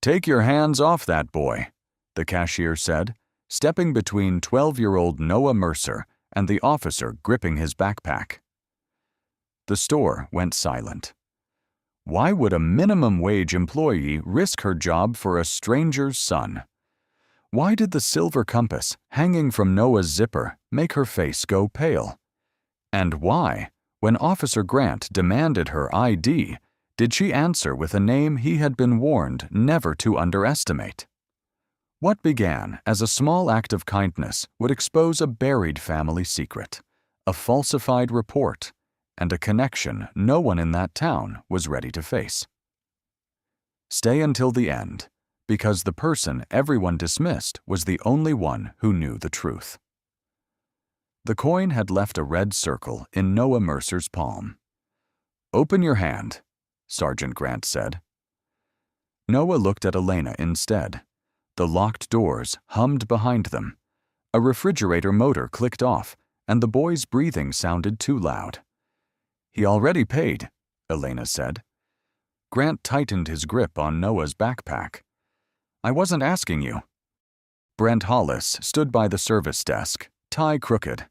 "Take your hands off that boy," the cashier said, stepping between 12-year-old Noah Mercer and the officer gripping his backpack. The store went silent. Why would a minimum wage employee risk her job for a stranger's son? Why did the silver compass hanging from Noah's zipper make her face go pale? And why, when Officer Grant demanded her ID, did she answer with a name he had been warned never to underestimate? What began as a small act of kindness would expose a buried family secret, a falsified report, and a connection no one in that town was ready to face. Stay until the end, because the person everyone dismissed was the only one who knew the truth. The coin had left a red circle in Noah Mercer's palm. "Open your hand," Sergeant Grant said. Noah looked at Elena instead. The locked doors hummed behind them. A refrigerator motor clicked off, and the boy's breathing sounded too loud. "He already paid," Elena said. Grant tightened his grip on Noah's backpack. "I wasn't asking you." Brent Hollis stood by the service desk, tie crooked.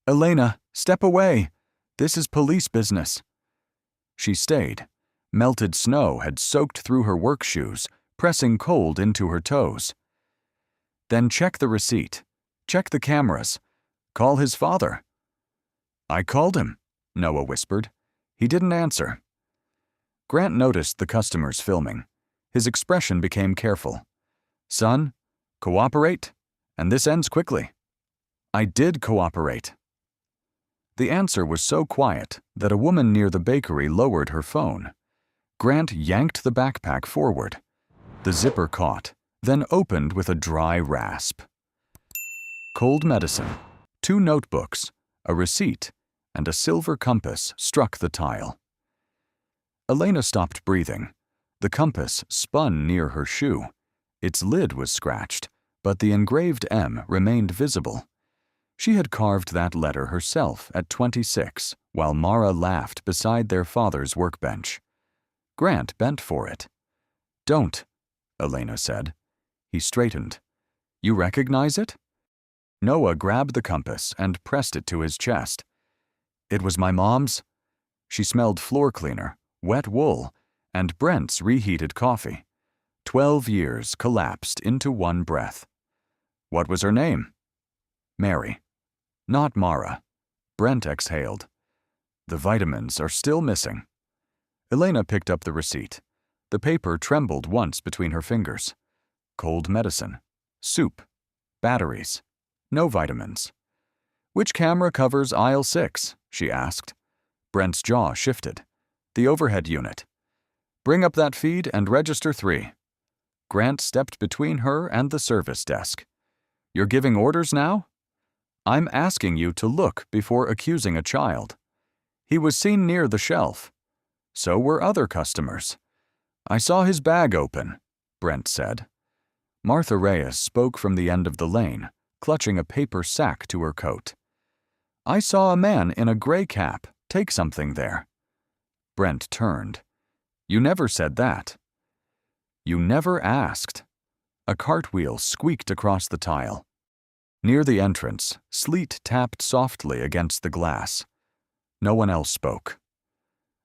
"Elena, step away. This is police business." She stayed. Melted snow had soaked through her work shoes, pressing cold into her toes. "Then check the receipt. Check the cameras. Call his father." "I called him," Noah whispered. "He didn't answer." Grant noticed the customers filming. His expression became careful. "Son, cooperate, and this ends quickly." "I did cooperate." The answer was so quiet that a woman near the bakery lowered her phone. Grant yanked the backpack forward. The zipper caught, then opened with a dry rasp. Cold medicine, 2 notebooks, a receipt, and a silver compass struck the tile. Elena stopped breathing. The compass spun near her shoe. Its lid was scratched, but the engraved M remained visible. She had carved that letter herself at 26, while Mara laughed beside their father's workbench. Grant bent for it. "Don't," Elena said. He straightened. "You recognize it?" Noah grabbed the compass and pressed it to his chest. "It was my mom's." She smelled floor cleaner, wet wool, and Brent's reheated coffee. 12 years collapsed into one breath. "What was her name?" "Mary." "Not Mara." Brent exhaled. "The vitamins are still missing." Elena picked up the receipt. The paper trembled once between her fingers. Cold medicine, soup, batteries, no vitamins. "Which camera covers aisle 6? She asked. Brent's jaw shifted. "The overhead unit." "Bring up that feed and register 3. Grant stepped between her and the service desk. "You're giving orders now?" "I'm asking you to look before accusing a child." "He was seen near the shelf." "So were other customers." "I saw his bag open," Brent said. Martha Reyes spoke from the end of the lane, clutching a paper sack to her coat. "I saw a man in a gray cap take something there." Brent turned. "You never said that." "You never asked." A cartwheel squeaked across the tile. Near the entrance, sleet tapped softly against the glass. No one else spoke.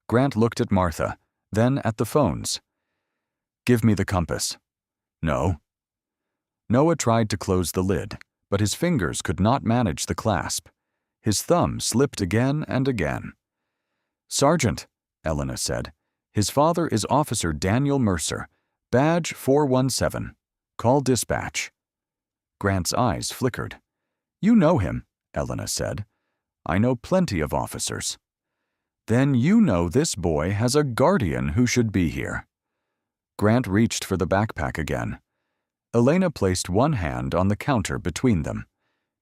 Grant looked at Martha, then at the phones. "Give me the compass." "No." Noah tried to close the lid, but his fingers could not manage the clasp. His thumb slipped again and again. "Sergeant," Elena said, "his father is Officer Daniel Mercer, badge 417. Call dispatch." Grant's eyes flickered. "You know him," Elena said. "I know plenty of officers." "Then you know this boy has a guardian who should be here." Grant reached for the backpack again. Elena placed one hand on the counter between them.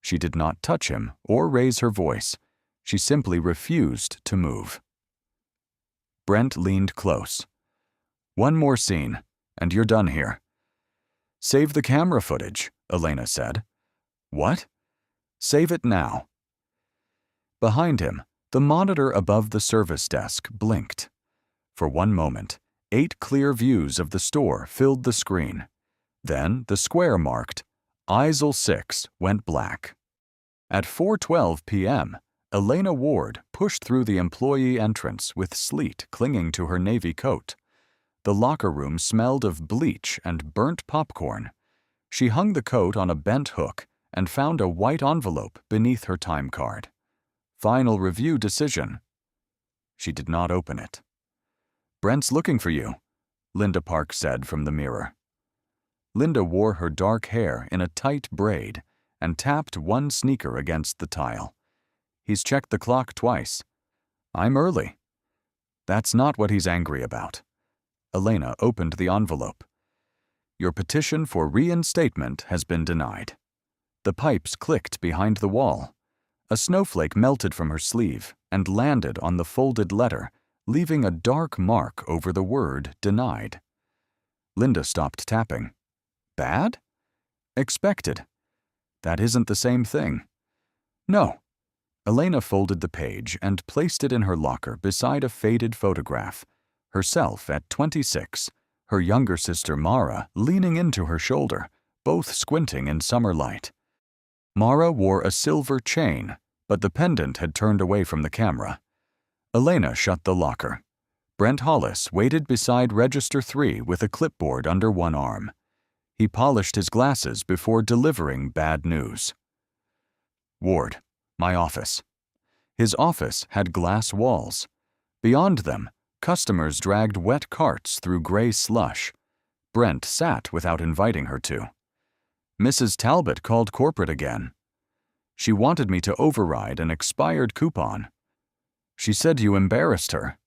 She did not touch him or raise her voice. She simply refused to move. Brent leaned close. "One more scene, and you're done here." "Save the camera footage," Elena said. "What?" "Save it now." Behind him, the monitor above the service desk blinked. For one moment, 8 clear views of the store filled the screen. Then the square marked Aisle 6 went black. At 4:12 p.m., Elena Ward pushed through the employee entrance with sleet clinging to her navy coat. The locker room smelled of bleach and burnt popcorn. She hung the coat on a bent hook and found a white envelope beneath her time card. Final review decision. She did not open it. "Brent's looking for you," Linda Park said from the mirror. Linda wore her dark hair in a tight braid and tapped one sneaker against the tile. "He's checked the clock twice. I'm early." "That's not what he's angry about." Elena opened the envelope. "Your petition for reinstatement has been denied." The pipes clicked behind the wall. A snowflake melted from her sleeve and landed on the folded letter, leaving a dark mark over the word denied. Linda stopped tapping. "Bad?" "Expected." "That isn't the same thing." "No." Elena folded the page and placed it in her locker beside a faded photograph. Herself at 26, her younger sister Mara leaning into her shoulder, both squinting in summer light. Mara wore a silver chain, but the pendant had turned away from the camera. Elena shut the locker. Brent Hollis waited beside Register 3 with a clipboard under one arm. He polished his glasses before delivering bad news. "Ward, my office." His office had glass walls. Beyond them, customers dragged wet carts through gray slush. Brent sat without inviting her to. "Mrs. Talbot called corporate again. She wanted me to override an expired coupon. She said you embarrassed her."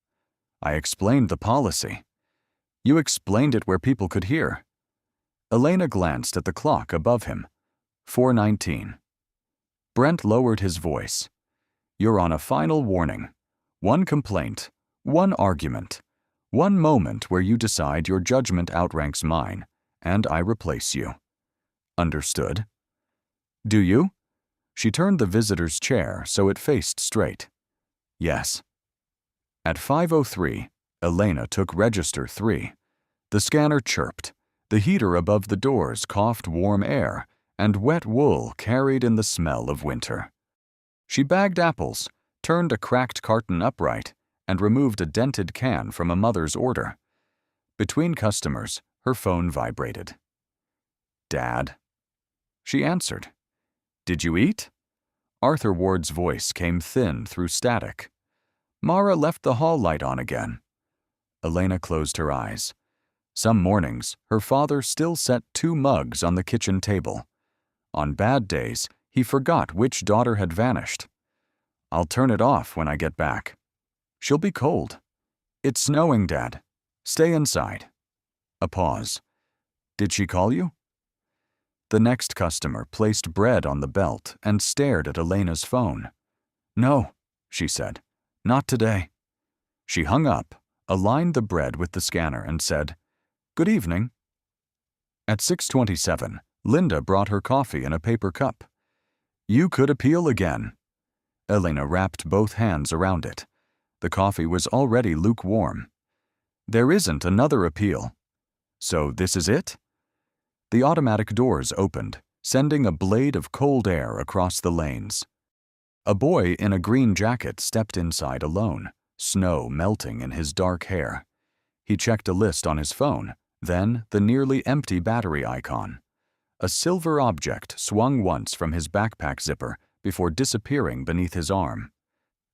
I explained the policy. "You explained it where people could hear." Elena glanced at the clock above him. 4:19. Brent lowered his voice. "You're on a final warning. One complaint, one argument, one moment where you decide your judgment outranks mine, and I replace you." "Understood." "Do you?" She turned the visitor's chair so it faced straight. "Yes." At 5:03, Elena took Register 3. The scanner chirped. The heater above the doors coughed warm air, and wet wool carried in the smell of winter. She bagged apples, turned a cracked carton upright, and removed a dented can from a mother's order. Between customers, her phone vibrated. "Dad?" She answered. "Did you eat?" Arthur Ward's voice came thin through static. Mara left the hall light on again. Elena closed her eyes. Some mornings, her father still set 2 mugs on the kitchen table. On bad days, he forgot which daughter had vanished. "I'll turn it off when I get back." "She'll be cold." "It's snowing, Dad. Stay inside." A pause. "Did she call you?" The next customer placed bread on the belt and stared at Elena's phone. "No," she said. "Not today." She hung up, aligned the bread with the scanner, and said, "Good evening." At 6:27, Linda brought her coffee in a paper cup. "You could appeal again." Elena wrapped both hands around it. The coffee was already lukewarm. "There isn't another appeal." "So this is it?" The automatic doors opened, sending a blade of cold air across the lanes. A boy in a green jacket stepped inside alone, snow melting in his dark hair. He checked a list on his phone, then the nearly empty battery icon. A silver object swung once from his backpack zipper before disappearing beneath his arm.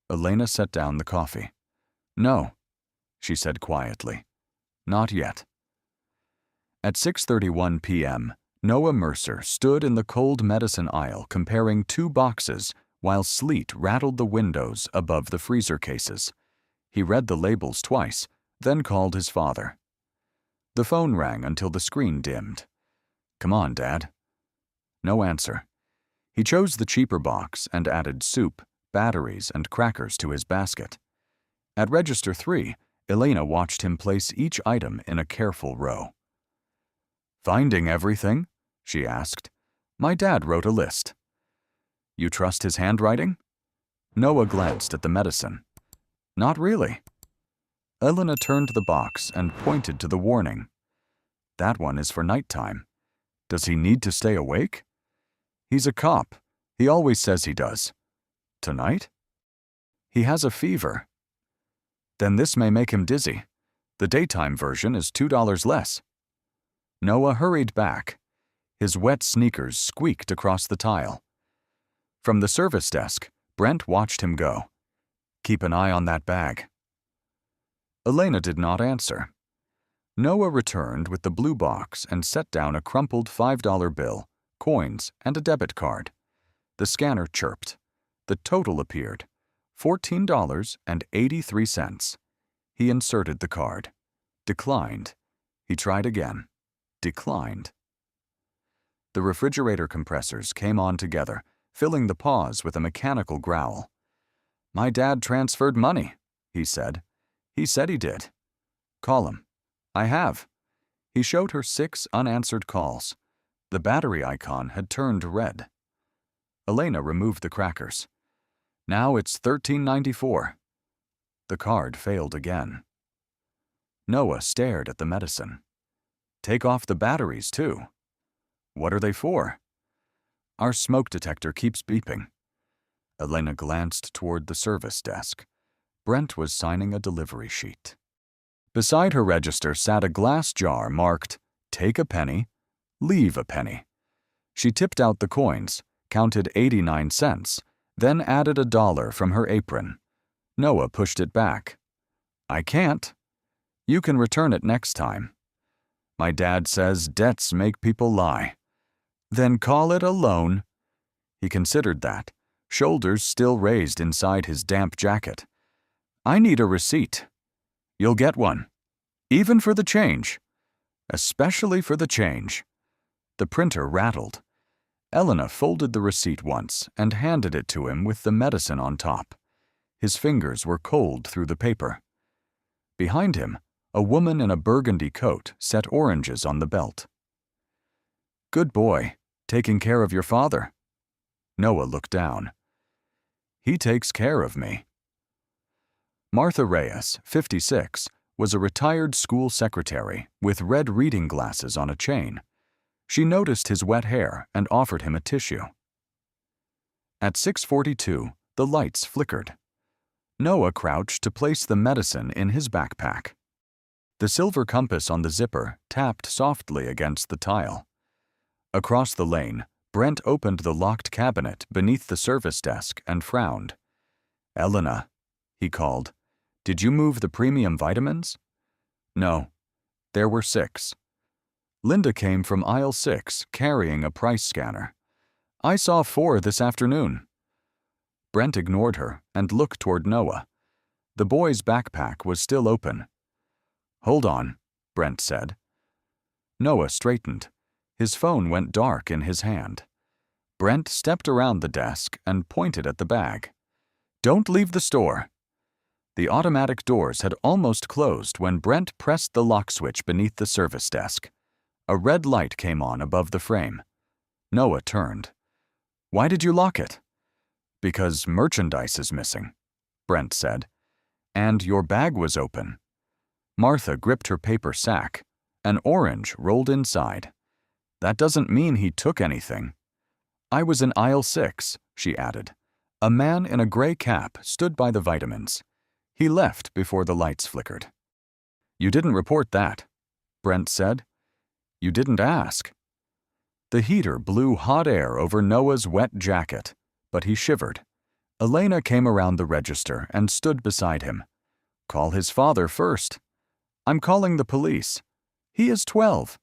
Elena set down the coffee. "No," she said quietly. "Not yet." At 6:31 p.m., Noah Mercer stood in the cold medicine aisle comparing 2 boxes while sleet rattled the windows above the freezer cases. He read the labels twice, then called his father. The phone rang until the screen dimmed. "Come on, Dad." No answer. He chose the cheaper box and added soup, batteries, and crackers to his basket. At Register 3, Elena watched him place each item in a careful row. "Finding everything?" she asked. "My dad wrote a list." "You trust his handwriting?" Noah glanced at the medicine. "Not really." Elena turned the box and pointed to the warning. That one is for nighttime. Does he need to stay awake? He's a cop. He always says he does. Tonight? He has a fever. Then this may make him dizzy. The daytime version is $2 less. Noah hurried back. His wet sneakers squeaked across the tile. From the service desk, Brent watched him go. Keep an eye on that bag. Elena did not answer. Noah returned with the blue box and set down a crumpled $5 bill, coins, and a debit card. The scanner chirped. The total appeared, $14.83. He inserted the card. Declined. He tried again. Declined. The refrigerator compressors came on together, filling the pause with a mechanical growl. My dad transferred money, he said. He said he did. Call him. I have. He showed her 6 unanswered calls. The battery icon had turned red. Elena removed the crackers. Now it's $13.94. The card failed again. Noah stared at the medicine. Take off the batteries, too. What are they for? Our smoke detector keeps beeping. Elena glanced toward the service desk. Brent was signing a delivery sheet. Beside her register sat a glass jar marked, Take a penny, leave a penny. She tipped out the coins, counted 89 cents, then added $1 from her apron. Noah pushed it back. I can't. You can return it next time. My dad says debts make people lie. Then call it a loan. He considered that, shoulders still raised inside his damp jacket. I need a receipt. You'll get one. Even for the change. Especially for the change. The printer rattled. Elena folded the receipt once and handed it to him with the medicine on top. His fingers were cold through the paper. Behind him, a woman in a burgundy coat set oranges on the belt. Good boy, taking care of your father. Noah looked down. He takes care of me. Martha Reyes, 56, was a retired school secretary with red reading glasses on a chain. She noticed his wet hair and offered him a tissue. At 6:42, the lights flickered. Noah crouched to place the medicine in his backpack. The silver compass on the zipper tapped softly against the tile. Across the lane, Brent opened the locked cabinet beneath the service desk and frowned. Elena, he called. Did you move the premium vitamins? No. There were 6. Linda came from aisle 6 carrying a price scanner. I saw 4 this afternoon. Brent ignored her and looked toward Noah. The boy's backpack was still open. Hold on, Brent said. Noah straightened. His phone went dark in his hand. Brent stepped around the desk and pointed at the bag. Don't leave the store. The automatic doors had almost closed when Brent pressed the lock switch beneath the service desk. A red light came on above the frame. Noah turned. Why did you lock it? Because merchandise is missing, Brent said. And your bag was open. Martha gripped her paper sack. An orange rolled inside. That doesn't mean he took anything. I was in aisle 6, she added. A man in a gray cap stood by the vitamins. He left before the lights flickered. You didn't report that, Brent said. You didn't ask. The heater blew hot air over Noah's wet jacket, but he shivered. Elena came around the register and stood beside him. Call his father first. I'm calling the police. He is 12.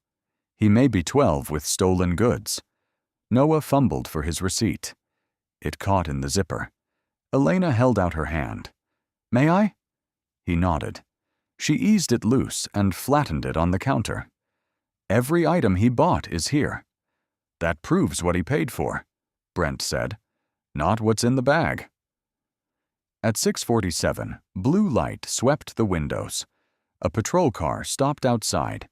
He may be 12 with stolen goods. Noah fumbled for his receipt. It caught in the zipper. Elena held out her hand. May I? He nodded. She eased it loose and flattened it on the counter. Every item he bought is here. That proves what he paid for, Brent said. Not what's in the bag. At 6:47, blue light swept the windows. A patrol car stopped outside.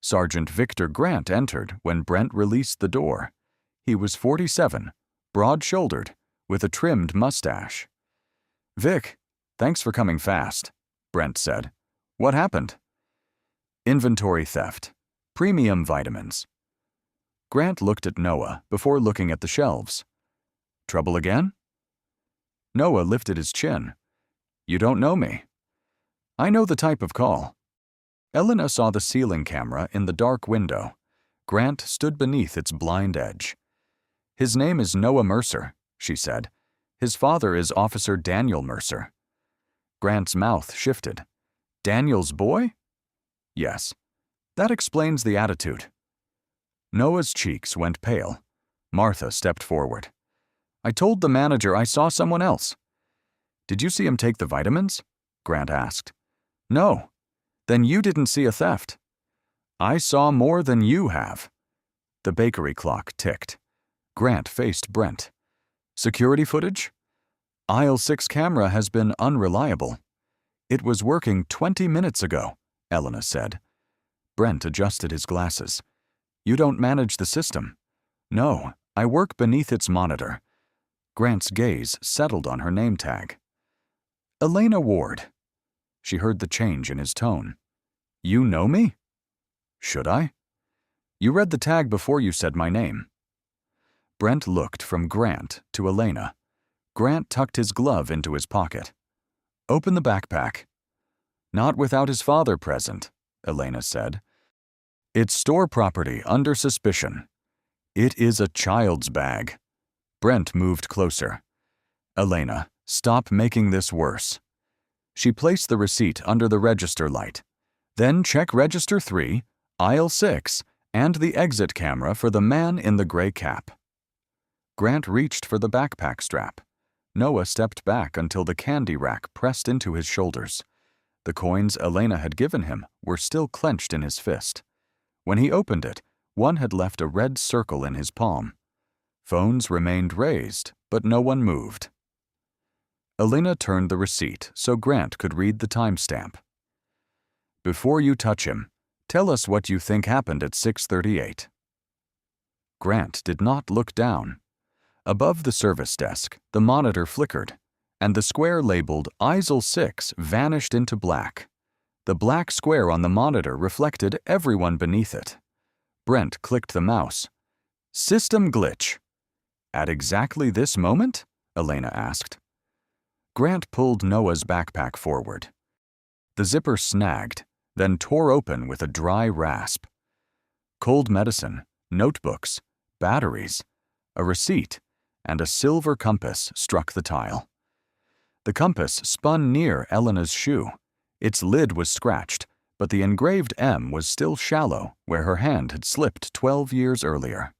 Sergeant Victor Grant entered when Brent released the door. He was 47, broad-shouldered, with a trimmed mustache. Vic, thanks for coming fast, Brent said. What happened? Inventory theft. Premium vitamins. Grant looked at Noah before looking at the shelves. Trouble again? Noah lifted his chin. You don't know me. I know the type of call. Elena saw the ceiling camera in the dark window. Grant stood beneath its blind edge. His name is Noah Mercer, she said. His father is Officer Daniel Mercer. Grant's mouth shifted. Daniel's boy? Yes. That explains the attitude. Noah's cheeks went pale. Martha stepped forward. I told the manager I saw someone else. Did you see him take the vitamins? Grant asked. No. Then you didn't see a theft. I saw more than you have. The bakery clock ticked. Grant faced Brent. Security footage? Aisle 6 camera has been unreliable. It was working 20 minutes ago, Elena said. Brent adjusted his glasses. You don't manage the system. No, I work beneath its monitor. Grant's gaze settled on her name tag. Elena Ward. She heard the change in his tone. You know me? Should I? You read the tag before you said my name. Brent looked from Grant to Elena. Grant tucked his glove into his pocket. Open the backpack. Not without his father present, Elena said. It's store property under suspicion. It is a child's bag. Brent moved closer. Elena, stop making this worse. She placed the receipt under the register light. Then check register 3, aisle 6, and the exit camera for the man in the gray cap. Grant reached for the backpack strap. Noah stepped back until the candy rack pressed into his shoulders. The coins Elena had given him were still clenched in his fist. When he opened it, one had left a red circle in his palm. Phones remained raised, but no one moved. Elena turned the receipt so Grant could read the timestamp. Before you touch him, tell us what you think happened at 6:38. Grant did not look down. Above the service desk, the monitor flickered, and the square labeled aisle 6 vanished into black. The black square on the monitor reflected everyone beneath it. Brent clicked the mouse. System glitch. At exactly this moment? Elena asked. Grant pulled Noah's backpack forward. The zipper snagged, then tore open with a dry rasp. Cold medicine, notebooks, batteries, a receipt, and a silver compass struck the tile. The compass spun near Elena's shoe. Its lid was scratched, but the engraved M was still shallow where her hand had slipped 12 years earlier.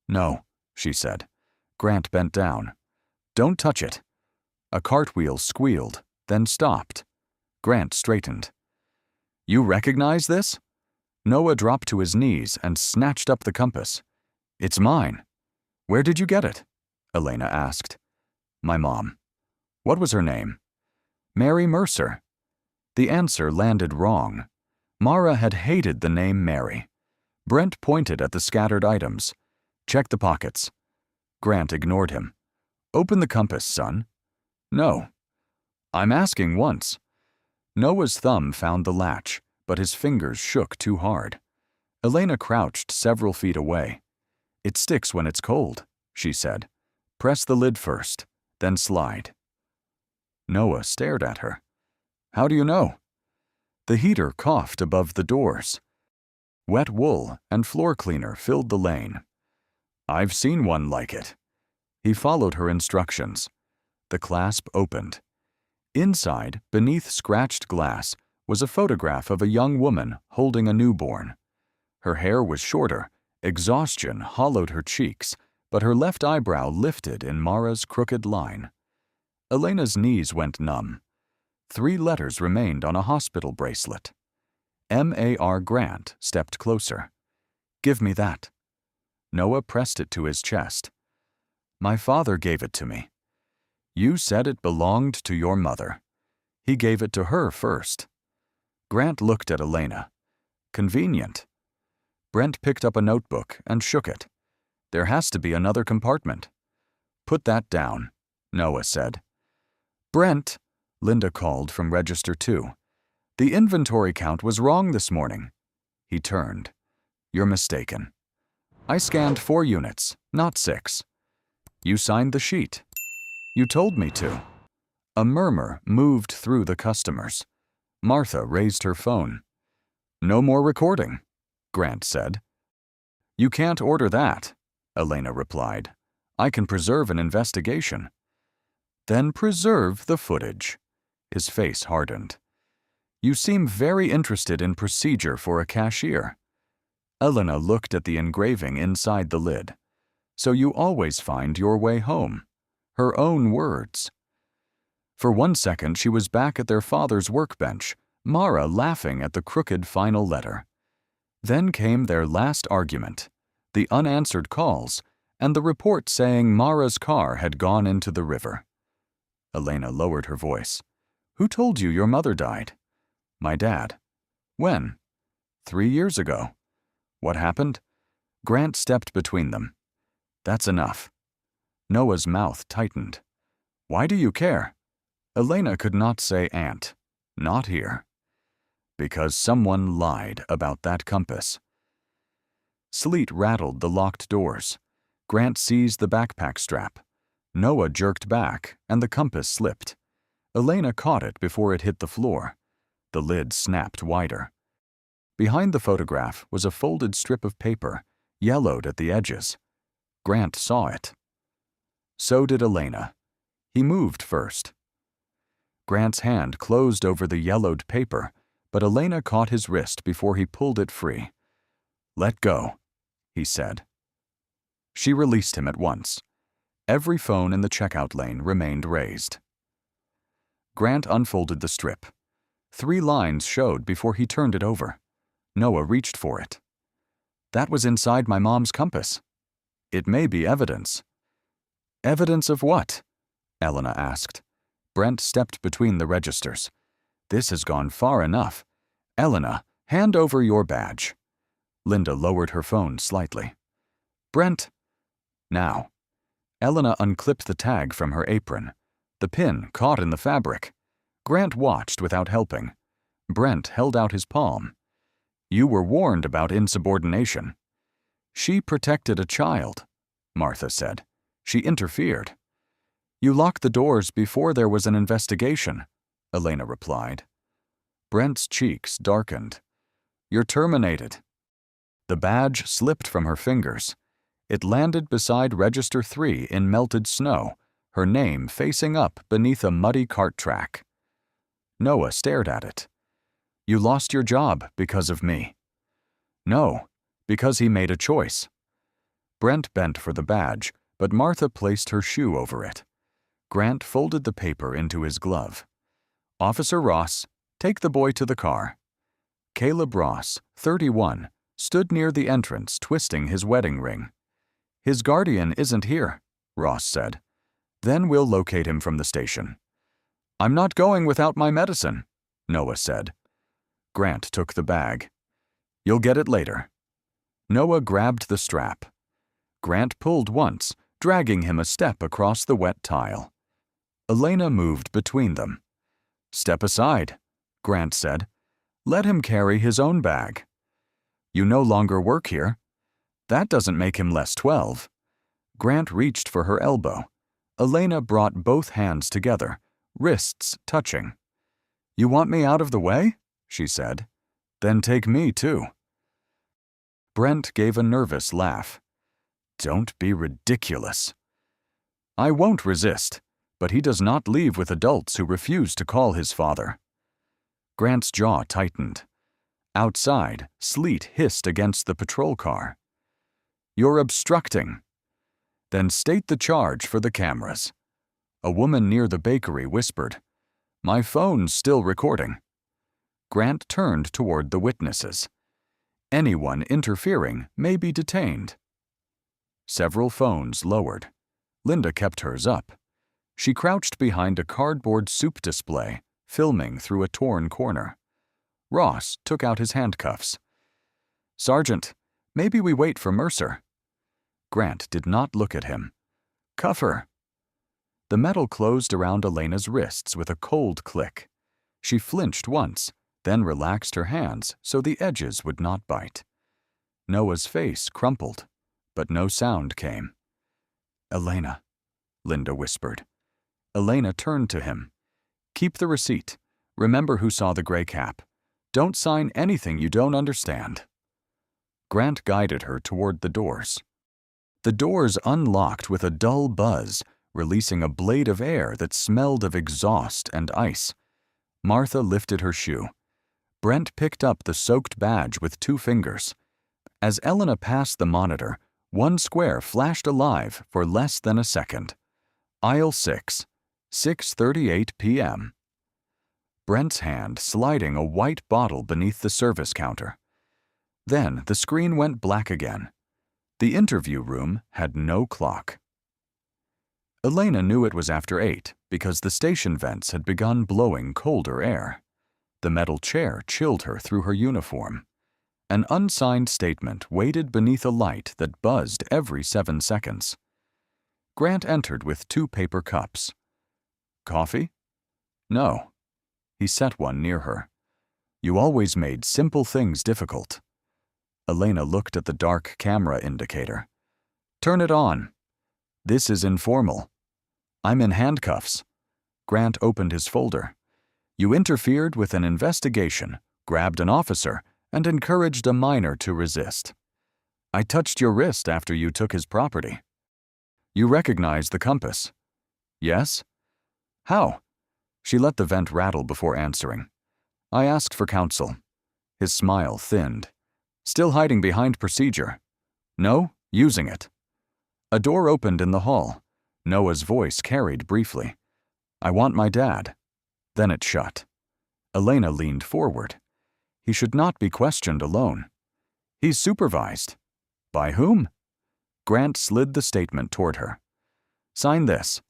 No, she said. Grant bent down. Don't touch it. A cartwheel squealed, then stopped. Grant straightened. You recognize this? Noah dropped to his knees and snatched up the compass. It's mine. Where did you get it? Elena asked. My mom. What was her name? Mary Mercer. The answer landed wrong. Mara had hated the name Mary. Brent pointed at the scattered items. Check the pockets. Grant ignored him. Open the compass, son. No. I'm asking once. Noah's thumb found the latch, but his fingers shook too hard. Elena crouched several feet away. It sticks when it's cold, she said. Press the lid first, then slide. Noah stared at her. How do you know? The heater coughed above the doors. Wet wool and floor cleaner filled the lane. I've seen one like it. He followed her instructions. The clasp opened. Inside, beneath scratched glass, was a photograph of a young woman holding a newborn. Her hair was shorter, exhaustion hollowed her cheeks, but her left eyebrow lifted in Mara's crooked line. Elena's knees went numb. 3 letters remained on a hospital bracelet. M.A.R. Grant stepped closer. Give me that. Noah pressed it to his chest. My father gave it to me. You said it belonged to your mother. He gave it to her first. Grant looked at Elena. Convenient. Brent picked up a notebook and shook it. There has to be another compartment. Put that down, Noah said. Brent, Linda called from register 2. The inventory count was wrong this morning. He turned. You're mistaken. I scanned 4 units, not 6. You signed the sheet. You told me to. A murmur moved through the customers. Martha raised her phone. No more recording, Grant said. You can't order that, Elena replied. I can preserve an investigation. Then preserve the footage. His face hardened. You seem very interested in procedure for a cashier. Elena looked at the engraving inside the lid. So you always find your way home. Her own words. For 1 second she was back at their father's workbench, Mara laughing at the crooked final letter. Then came their last argument, the unanswered calls, and the report saying Mara's car had gone into the river. Elena lowered her voice. Who told you your mother died? My dad. When? 3 years ago. What happened? Grant stepped between them. That's enough. Noah's mouth tightened. Why do you care? Elena could not say aunt. Not here. Because someone lied about that compass. Sleet rattled the locked doors. Grant seized the backpack strap. Noah jerked back, and the compass slipped. Elena caught it before it hit the floor. The lid snapped wider. Behind the photograph was a folded strip of paper, yellowed at the edges. Grant saw it. So did Elena. He moved first. Grant's hand closed over the yellowed paper, but Elena caught his wrist before he pulled it free. Let go, he said. She released him at once. Every phone in the checkout lane remained raised. Grant unfolded the strip. 3 lines showed before he turned it over. Noah reached for it. That was inside my mom's compass. It may be evidence. Evidence of what? Elena asked. Brent stepped between the registers. This has gone far enough. Elena, hand over your badge. Linda lowered her phone slightly. Brent. Now. Elena unclipped the tag from her apron. The pin caught in the fabric. Grant watched without helping. Brent held out his palm. You were warned about insubordination. She protected a child, Martha said. She interfered. You locked the doors before there was an investigation, Elena replied. Brent's cheeks darkened. You're terminated. The badge slipped from her fingers. It landed beside Register 3 in melted snow, her name facing up beneath a muddy cart track. Noah stared at it. You lost your job because of me. No, because he made a choice. Brent bent for the badge, but Martha placed her shoe over it. Grant folded the paper into his glove. Officer Ross, take the boy to the car. Caleb Ross, 31, stood near the entrance twisting his wedding ring. His guardian isn't here, Ross said. Then we'll locate him from the station. I'm not going without my medicine, Noah said. Grant took the bag. You'll get it later. Noah grabbed the strap. Grant pulled once, dragging him a step across the wet tile. Elena moved between them. Step aside, Grant said. Let him carry his own bag. You no longer work here. That doesn't make him less 12. Grant reached for her elbow. Elena brought both hands together, wrists touching. You want me out of the way? She said. Then take me too. Brent gave a nervous laugh. Don't be ridiculous. I won't resist, but he does not leave with adults who refuse to call his father. Grant's jaw tightened. Outside, sleet hissed against the patrol car. You're obstructing. Then state the charge for the cameras. A woman near the bakery whispered, My phone's still recording. Grant turned toward the witnesses. Anyone interfering may be detained. Several phones lowered. Linda kept hers up. She crouched behind a cardboard soup display, filming through a torn corner. Ross took out his handcuffs. Sergeant, maybe we wait for Mercer. Grant did not look at him. Cuff her. The metal closed around Elena's wrists with a cold click. She flinched once, then relaxed her hands so the edges would not bite. Noah's face crumpled, but no sound came. "Elena," Linda whispered. Elena turned to him. "Keep the receipt. Remember who saw the gray cap. Don't sign anything you don't understand." Grant guided her toward the doors. The doors unlocked with a dull buzz, releasing a blade of air that smelled of exhaust and ice. Martha lifted her shoe. Brent picked up the soaked badge with 2 fingers. As Elena passed the monitor, one square flashed alive for less than a second. Aisle 6, 6:38 p.m. Brent's hand sliding a white bottle beneath the service counter. Then the screen went black again. The interview room had no clock. Elena knew it was after 8 because the station vents had begun blowing colder air. The metal chair chilled her through her uniform. An unsigned statement waited beneath a light that buzzed every 7 seconds. Grant entered with 2 paper cups. "Coffee?" "No." He set one near her. "You always made simple things difficult." Elena looked at the dark camera indicator. "Turn it on." "This is informal." "I'm in handcuffs." Grant opened his folder. "You interfered with an investigation, grabbed an officer, and encouraged a minor to resist. I touched your wrist after you took his property." "You recognize the compass?" "Yes." "How?" She let the vent rattle before answering. "I asked for counsel." His smile thinned. "Still hiding behind procedure?" "No, using it." A door opened in the hall. Noah's voice carried briefly. "I want my dad." Then it shut. Elena leaned forward. He should not be questioned alone. "He's supervised." "By whom?" Grant slid the statement toward her. "Sign this.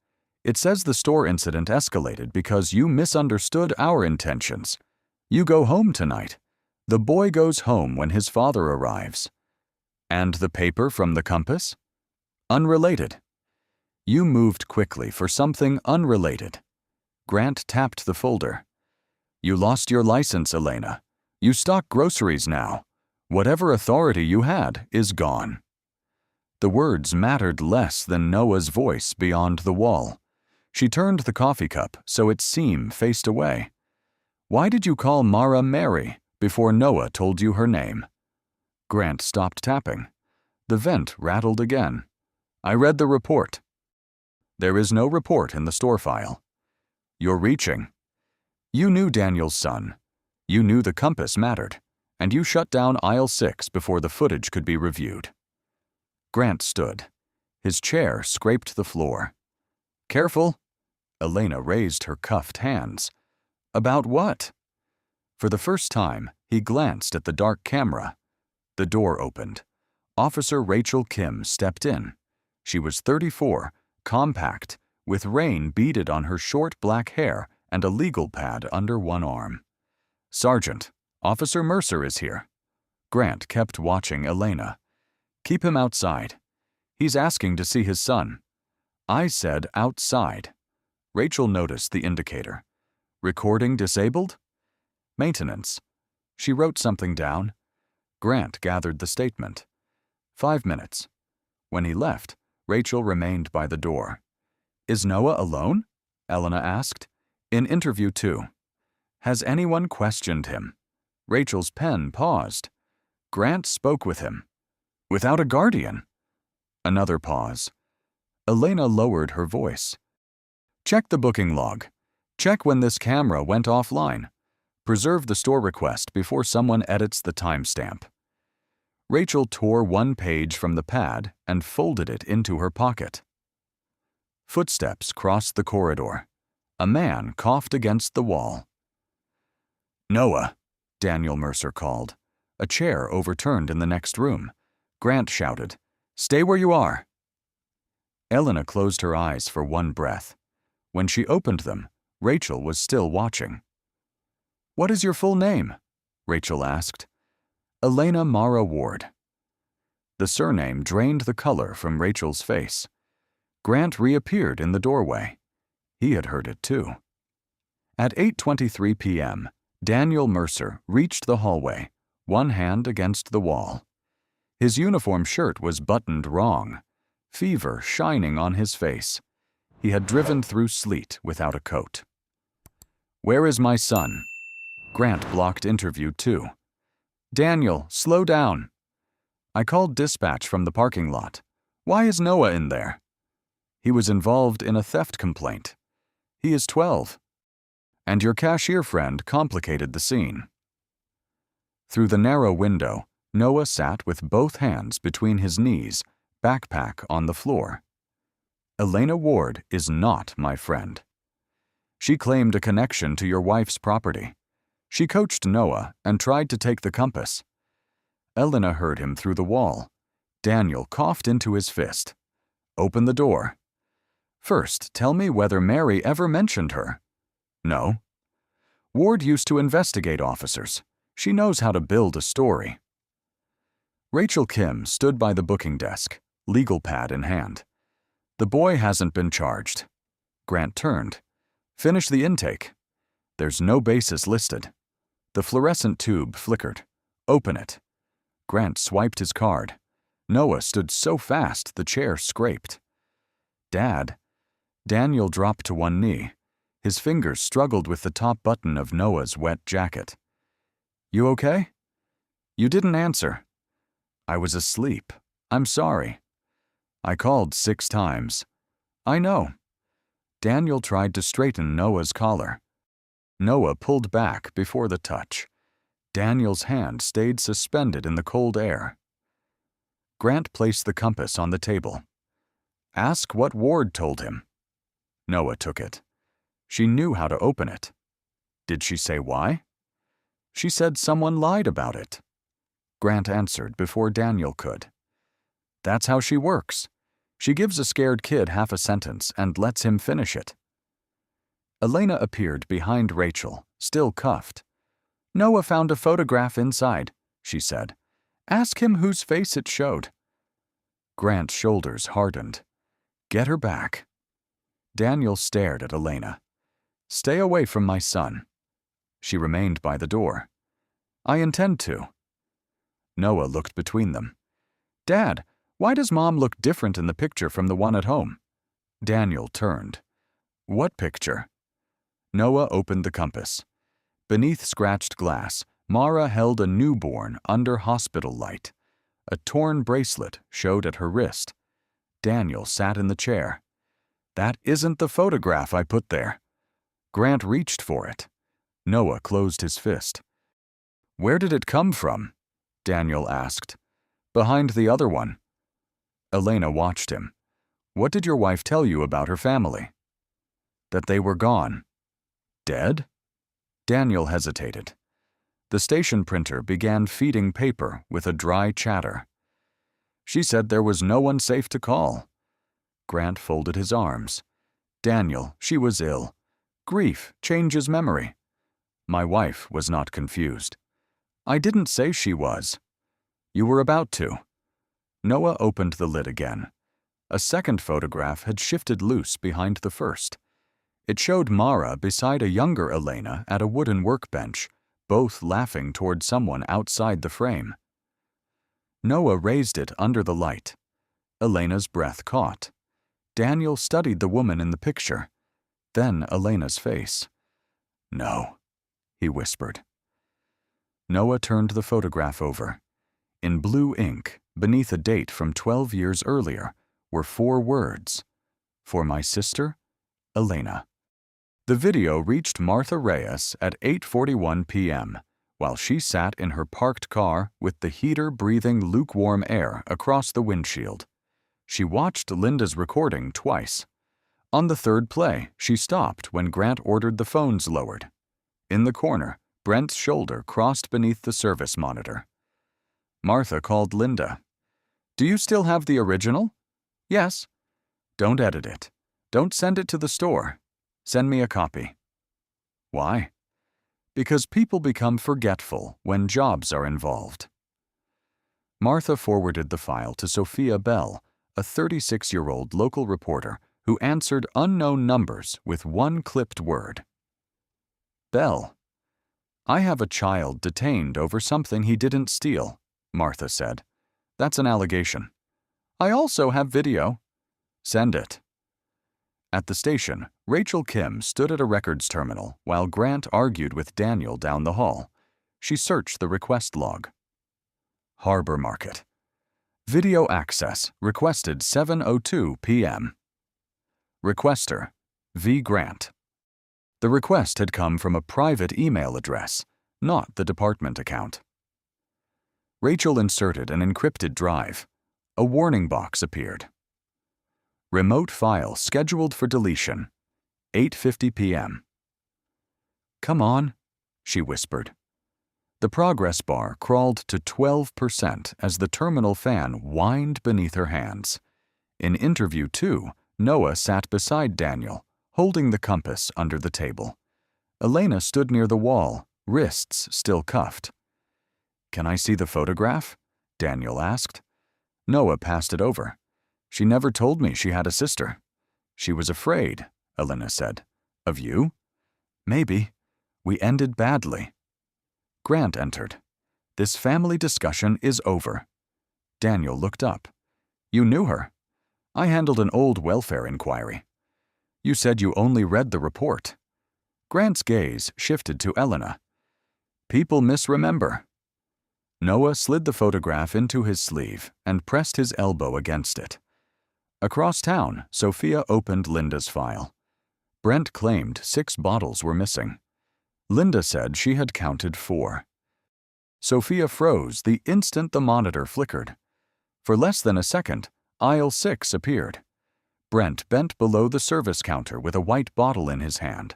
It says the store incident escalated because you misunderstood our intentions. You go home tonight. The boy goes home when his father arrives." "And the paper from the compass?" "Unrelated." "You moved quickly for something unrelated." Grant tapped the folder. "You lost your license, Elena. You stock groceries now. Whatever authority you had is gone." The words mattered less than Noah's voice beyond the wall. She turned the coffee cup so its seam faced away. "Why did you call Mara Mary before Noah told you her name?" Grant stopped tapping. The vent rattled again. "I read the report." "There is no report in the store file." "You're reaching." "You knew Daniel's son. You knew the compass mattered, and you shut down aisle 6 before the footage could be reviewed." Grant stood. His chair scraped the floor. "Careful." Elena raised her cuffed hands. "About what?" For the first time, he glanced at the dark camera. The door opened. Officer Rachel Kim stepped in. She was 34, compact, with rain beaded on her short black hair and a legal pad under one arm. "Sergeant, Officer Mercer is here." Grant kept watching Elena. "Keep him outside. He's asking to see his son." "I said outside." Rachel noticed the indicator. "Recording disabled?" "Maintenance." She wrote something down. Grant gathered the statement. 5 minutes. When he left, Rachel remained by the door. "Is Noah alone?" Elena asked. "In interview 2. Has anyone questioned him?" Rachel's pen paused. "Grant spoke with him." "Without a guardian?" Another pause. Elena lowered her voice. "Check the booking log. Check when this camera went offline. Preserve the store request before someone edits the timestamp." Rachel tore one page from the pad and folded it into her pocket. Footsteps crossed the corridor. A man coughed against the wall. "Noah," Daniel Mercer called. A chair overturned in the next room. Grant shouted, "Stay where you are." Elena closed her eyes for one breath. When she opened them, Rachel was still watching. "What is your full name?" Rachel asked. "Elena Mara Ward." The surname drained the color from Rachel's face. Grant reappeared in the doorway. He had heard it too. At 8:23 p.m., Daniel Mercer reached the hallway, one hand against the wall. His uniform shirt was buttoned wrong, fever shining on his face. He had driven through sleet without a coat. "Where is my son?" Grant blocked interview 2. "Daniel, slow down." "I called dispatch from the parking lot. Why is Noah in there?" "He was involved in a theft complaint. He is 12. And your cashier friend complicated the scene." Through the narrow window, Noah sat with both hands between his knees, backpack on the floor. "Elena Ward is not my friend. She claimed a connection to your wife's property. She coached Noah and tried to take the compass. Elena heard him through the wall. Daniel coughed into his fist. "Open the door." "First, tell me whether Mary ever mentioned her." "No." "Ward used to investigate officers. She knows how to build a story." Rachel Kim stood by the booking desk, legal pad in hand. "The boy hasn't been charged." Grant turned. "Finish the intake." "There's no basis listed." The fluorescent tube flickered. "Open it." Grant swiped his card. Noah stood so fast the chair scraped. "Dad." Daniel dropped to one knee. His fingers struggled with the top button of Noah's wet jacket. "You okay?" "You didn't answer." "I was asleep. I'm sorry." "I called 6 times." "I know." Daniel tried to straighten Noah's collar. Noah pulled back before the touch. Daniel's hand stayed suspended in the cold air. Grant placed the compass on the table. "Ask what Ward told him." Noah took it. "She knew how to open it." "Did she say why?" "She said someone lied about it." Grant answered before Daniel could. "That's how she works. She gives a scared kid half a sentence and lets him finish it." Elena appeared behind Rachel, still cuffed. "Noah found a photograph inside," she said. "Ask him whose face it showed." Grant's shoulders hardened. "Get her back." Daniel stared at Elena. "Stay away from my son." She remained by the door. "I intend to." Noah looked between them. "Dad, why does Mom look different in the picture from the one at home?" Daniel turned. "What picture?" Noah opened the compass. Beneath scratched glass, Mara held a newborn under hospital light. A torn bracelet showed at her wrist. Daniel sat in the chair. "That isn't the photograph I put there." Grant reached for it. Noah closed his fist. "Where did it come from?" Daniel asked. "Behind the other one." Elena watched him. "What did your wife tell you about her family?" "That they were gone." "Dead?" Daniel hesitated. The station printer began feeding paper with a dry chatter. "She said there was no one safe to call." Grant folded his arms. "Daniel, she was ill. Grief changes memory." My wife was not confused. "I didn't say she was." "You were about to." Noah opened the lid again. A second photograph had shifted loose behind the first. It showed Mara beside a younger Elena at a wooden workbench, both laughing toward someone outside the frame. Noah raised it under the light. Elena's breath caught. Daniel studied the woman in the picture. Then Elena's face. "No," he whispered. Noah turned the photograph over. In blue ink, beneath a date from 12 years earlier, were 4 words. "For my sister, Elena." The video reached Martha Reyes at 8:41 p.m., while she sat in her parked car with the heater breathing lukewarm air across the windshield. She watched Linda's recording twice. On the third play, she stopped when Grant ordered the phones lowered. In the corner, Brent's shoulder crossed beneath the service monitor. Martha called Linda. "Do you still have the original?" "Yes." "Don't edit it. Don't send it to the store. Send me a copy." "Why?" "Because people become forgetful when jobs are involved." Martha forwarded the file to Sophia Bell, a 36-year-old local reporter who answered unknown numbers with one clipped word. "Bell." I have a child detained over something he didn't steal, Martha said. That's an allegation. I also have video. Send it. At the station, Rachel Kim stood at a records terminal while Grant argued with Daniel down the hall. She searched the request log. Harbor Market. Video access requested 7:02 p.m. Requester, V. Grant. The request had come from a private email address, not the department account. Rachel inserted an encrypted drive. A warning box appeared. Remote file scheduled for deletion, 8:50 p.m. Come on, she whispered. The progress bar crawled to 12% as the terminal fan whined beneath her hands. In interview 2, Noah sat beside Daniel, holding the compass under the table. Elena stood near the wall, wrists still cuffed. Can I see the photograph? Daniel asked. Noah passed it over. She never told me she had a sister. She was afraid, Elena said. Of you? Maybe. We ended badly. Grant entered. This family discussion is over. Daniel looked up. You knew her. I handled an old welfare inquiry. You said you only read the report. Grant's gaze shifted to Elena. People misremember. Noah slid the photograph into his sleeve and pressed his elbow against it. Across town, Sophia opened Linda's file. Brent claimed 6 bottles were missing. Linda said she had counted 4. Sophia froze the instant the monitor flickered. For less than a second, aisle 6 appeared. Brent bent below the service counter with a white bottle in his hand.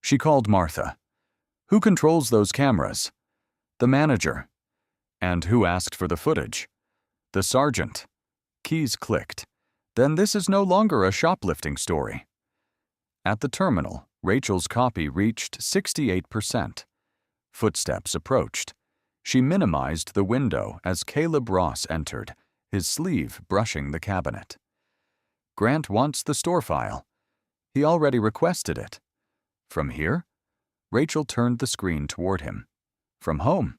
She called Martha. Who controls those cameras? The manager. And who asked for the footage? The sergeant. Keys clicked. Then this is no longer a shoplifting story. At the terminal, Rachel's copy reached 68%. Footsteps approached. She minimized the window as Caleb Ross entered, his sleeve brushing the cabinet. Grant wants the store file. He already requested it. From here? Rachel turned the screen toward him. From home.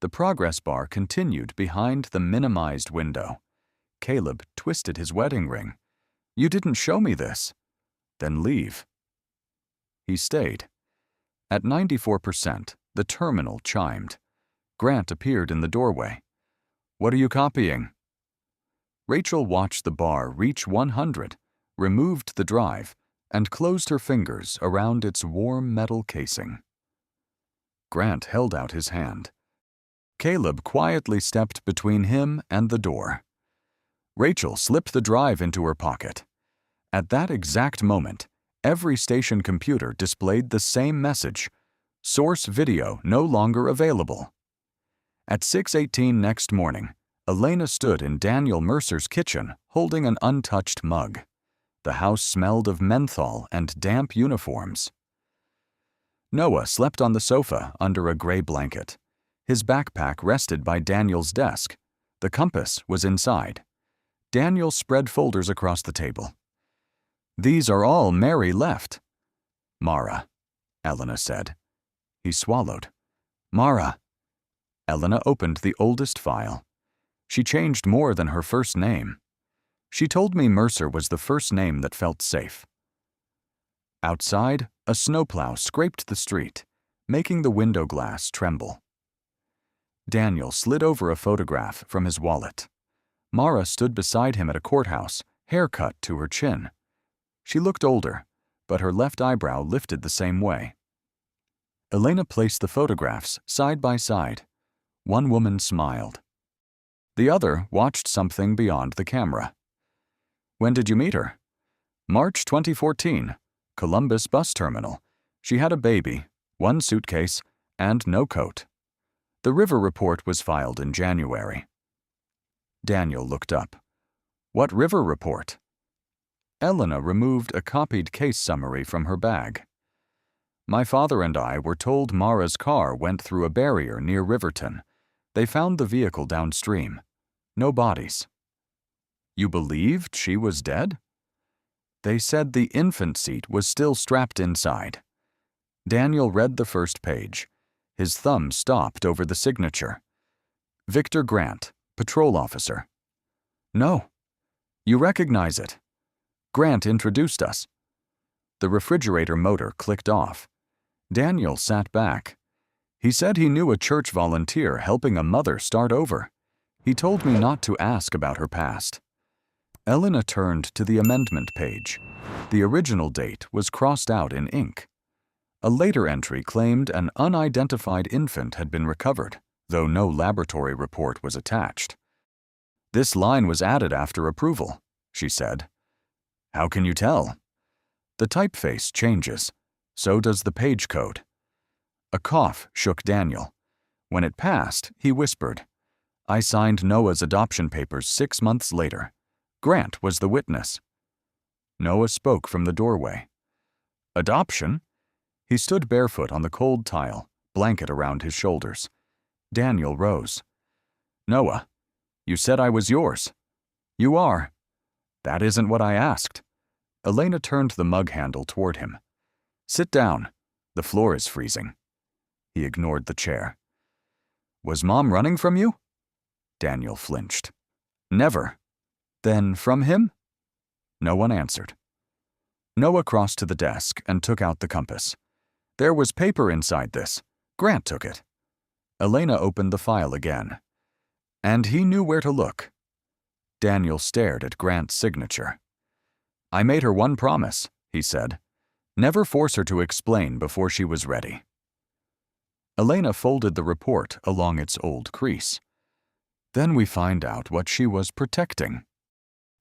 The progress bar continued behind the minimized window. Caleb twisted his wedding ring. You didn't show me this. Then leave. He stayed. At 94%, the terminal chimed. Grant appeared in the doorway. What are you copying? Rachel watched the bar reach 100, removed the drive, and closed her fingers around its warm metal casing. Grant held out his hand. Caleb quietly stepped between him and the door. Rachel slipped the drive into her pocket. At that exact moment, every station computer displayed the same message: source video no longer available. At 6:18 next morning, Elena stood in Daniel Mercer's kitchen holding an untouched mug. The house smelled of menthol and damp uniforms. Noah slept on the sofa under a gray blanket. His backpack rested by Daniel's desk. The compass was inside. Daniel spread folders across the table. These are all Mary left. Mara, Elena said. He swallowed. Mara. Elena opened the oldest file. She changed more than her first name. She told me Mercer was the first name that felt safe. Outside, a snowplow scraped the street, making the window glass tremble. Daniel slid over a photograph from his wallet. Mara stood beside him at a courthouse, hair cut to her chin. She looked older, but her left eyebrow lifted the same way. Elena placed the photographs side by side. One woman smiled. The other watched something beyond the camera. When did you meet her? March 2014, Columbus bus terminal. She had a baby, 1 suitcase, and no coat. The River report was filed in January. Daniel looked up. What River report? Elena removed a copied case summary from her bag. My father and I were told Mara's car went through a barrier near Riverton. They found the vehicle downstream. No bodies. You believed she was dead? They said the infant seat was still strapped inside. Daniel read the first page. His thumb stopped over the signature. Victor Grant, patrol officer. No. You recognize it. Grant introduced us. The refrigerator motor clicked off. Daniel sat back. He said he knew a church volunteer helping a mother start over. He told me not to ask about her past. Elena turned to the amendment page. The original date was crossed out in ink. A later entry claimed an unidentified infant had been recovered, though no laboratory report was attached. This line was added after approval, she said. How can you tell? The typeface changes. So does the page code. A cough shook Daniel. When it passed, he whispered, I signed Noah's adoption papers 6 months later. Grant was the witness. Noah spoke from the doorway. Adoption? He stood barefoot on the cold tile, blanket around his shoulders. Daniel rose. Noah, you said I was yours. You are. That isn't what I asked. Elena turned the mug handle toward him. Sit down. The floor is freezing. He ignored the chair. Was Mom running from you? Daniel flinched. Never. Then from him? No one answered. Noah crossed to the desk and took out the compass. There was paper inside this. Grant took it. Elena opened the file again. And he knew where to look. Daniel stared at Grant's signature. I made her one promise, he said. Never force her to explain before she was ready. Elena folded the report along its old crease. Then we find out what she was protecting.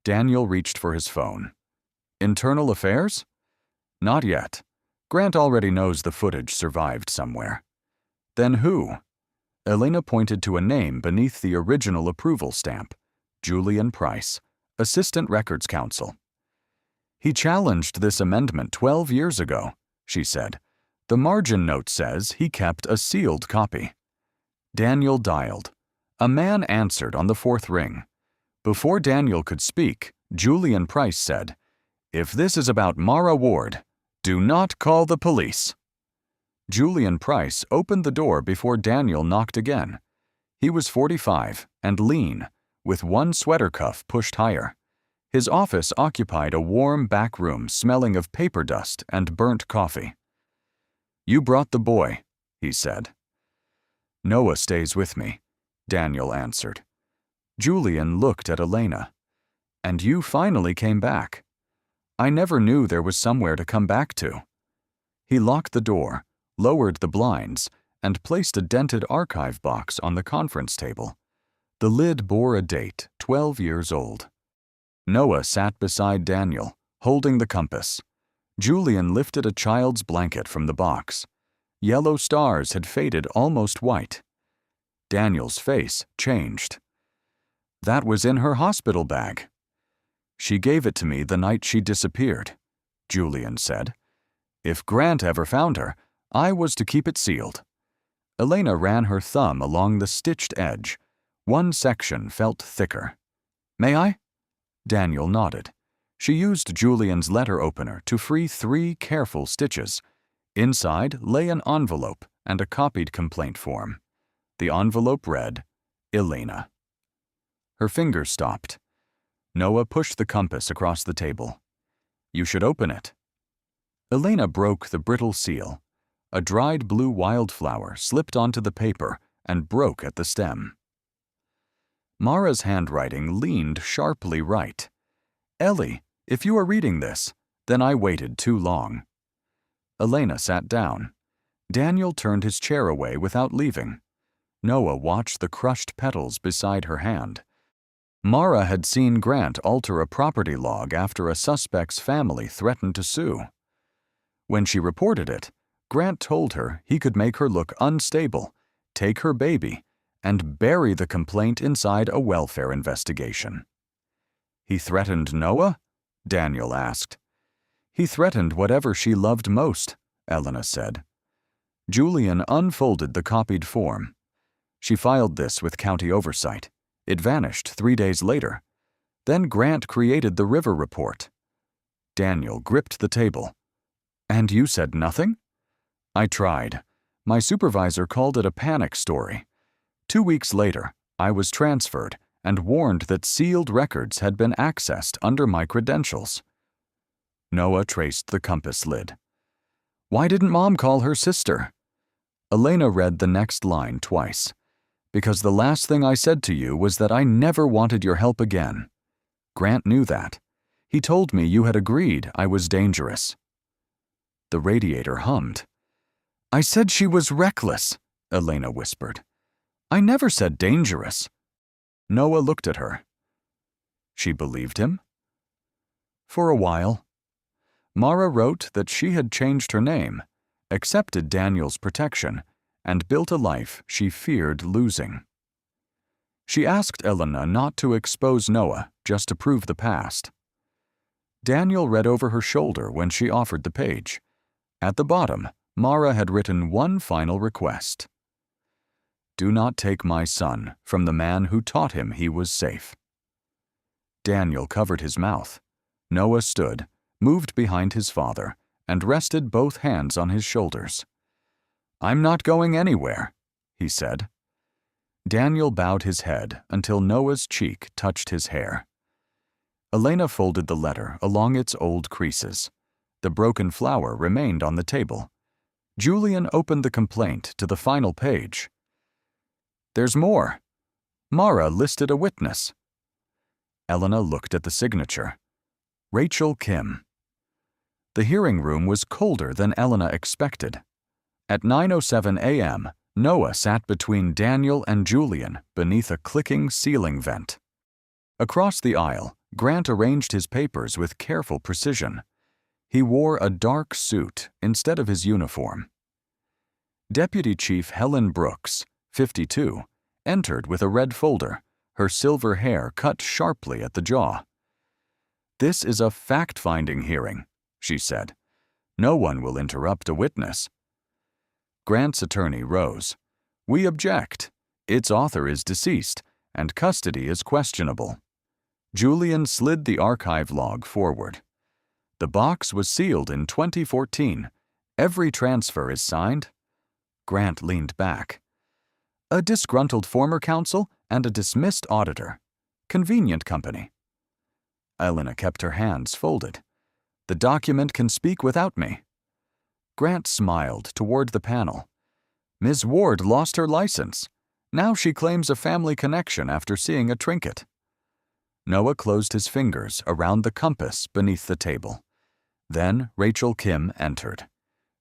Daniel reached for his phone. Internal affairs? Not yet. Grant already knows the footage survived somewhere. Then who? Elena pointed to a name beneath the original approval stamp. Julian Price, Assistant Records Counsel. He challenged this amendment 12 years ago, she said. The margin note says he kept a sealed copy. Daniel dialed. A man answered on the 4th ring. Before Daniel could speak, Julian Price said, If this is about Mara Ward, do not call the police. Julian Price opened the door before Daniel knocked again. He was 45 and lean, with one sweater cuff pushed higher. His office occupied a warm back room smelling of paper dust and burnt coffee. You brought the boy, he said. Noah stays with me, Daniel answered. Julian looked at Elena. And you finally came back. I never knew there was somewhere to come back to. He locked the door, lowered the blinds, and placed a dented archive box on the conference table. The lid bore a date, 12 years old. Noah sat beside Daniel, holding the compass. Julian lifted a child's blanket from the box. Yellow stars had faded almost white. Daniel's face changed. That was in her hospital bag. She gave it to me the night she disappeared, Julian said. If Grant ever found her, I was to keep it sealed. Elena ran her thumb along the stitched edge. One section felt thicker. May I? Daniel nodded. She used Julian's letter opener to free 3 careful stitches. Inside lay an envelope and a copied complaint form. The envelope read, Elena. Her fingers stopped. Noah pushed the compass across the table. You should open it. Elena broke the brittle seal. A dried blue wildflower slipped onto the paper and broke at the stem. Mara's handwriting leaned sharply right. Ellie, if you are reading this, then I waited too long. Elena sat down. Daniel turned his chair away without leaving. Noah watched the crushed petals beside her hand. Mara had seen Grant alter a property log after a suspect's family threatened to sue. When she reported it, Grant told her he could make her look unstable, take her baby, and bury the complaint inside a welfare investigation. He threatened Noah? Daniel asked. He threatened whatever she loved most, Elena said. Julian unfolded the copied form. She filed this with county oversight. It vanished 3 days later. Then Grant created the River Report. Daniel gripped the table. And you said nothing? I tried, My supervisor called it a panic story. 2 weeks later, I was transferred and warned that sealed records had been accessed under my credentials. Noah traced the compass lid. Why didn't Mom call her sister? Elena read the next line twice. Because the last thing I said to you was that I never wanted your help again. Grant knew that. He told me you had agreed I was dangerous. The radiator hummed. I said she was reckless, Elena whispered. I never said dangerous. Noah looked at her. She believed him? For a while. Mara wrote that she had changed her name, accepted Daniel's protection, and built a life she feared losing. She asked Elena not to expose Noah, just to prove the past. Daniel read over her shoulder when she offered the page. At the bottom, Mara had written one final request. Do not take my son from the man who taught him he was safe. Daniel covered his mouth. Noah stood, moved behind his father, and rested both hands on his shoulders. I'm not going anywhere, he said. Daniel bowed his head until Noah's cheek touched his hair. Elena folded the letter along its old creases. The broken flower remained on the table. Julian opened the complaint to the final page. There's more. Mara listed a witness. Elena looked at the signature. Rachel Kim. The hearing room was colder than Elena expected. At 9:07 a.m., Noah sat between Daniel and Julian beneath a clicking ceiling vent. Across the aisle, Grant arranged his papers with careful precision. He wore a dark suit instead of his uniform. Deputy Chief Helen Brooks, 52, entered with a red folder, her silver hair cut sharply at the jaw. This is a fact-finding hearing, she said. No one will interrupt a witness. Grant's attorney rose. We object. Its author is deceased, and custody is questionable. Julian slid the archive log forward. The box was sealed in 2014. Every transfer is signed. Grant leaned back. A disgruntled former counsel and a dismissed auditor. Convenient company. Elena kept her hands folded. The document can speak without me. Grant smiled toward the panel. Ms. Ward lost her license. Now she claims a family connection after seeing a trinket. Noah closed his fingers around the compass beneath the table. Then Rachel Kim entered.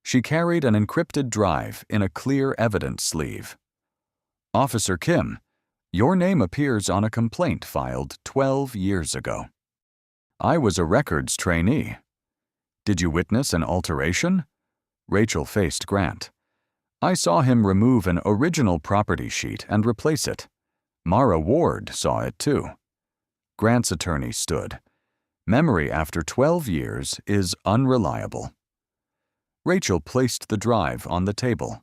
She carried an encrypted drive in a clear evidence sleeve. Officer Kim, your name appears on a complaint filed 12 years ago. I was a records trainee. Did you witness an alteration? Rachel faced Grant. I saw him remove an original property sheet and replace it. Mara Ward saw it too. Grant's attorney stood. Memory after 12 years is unreliable. Rachel placed the drive on the table.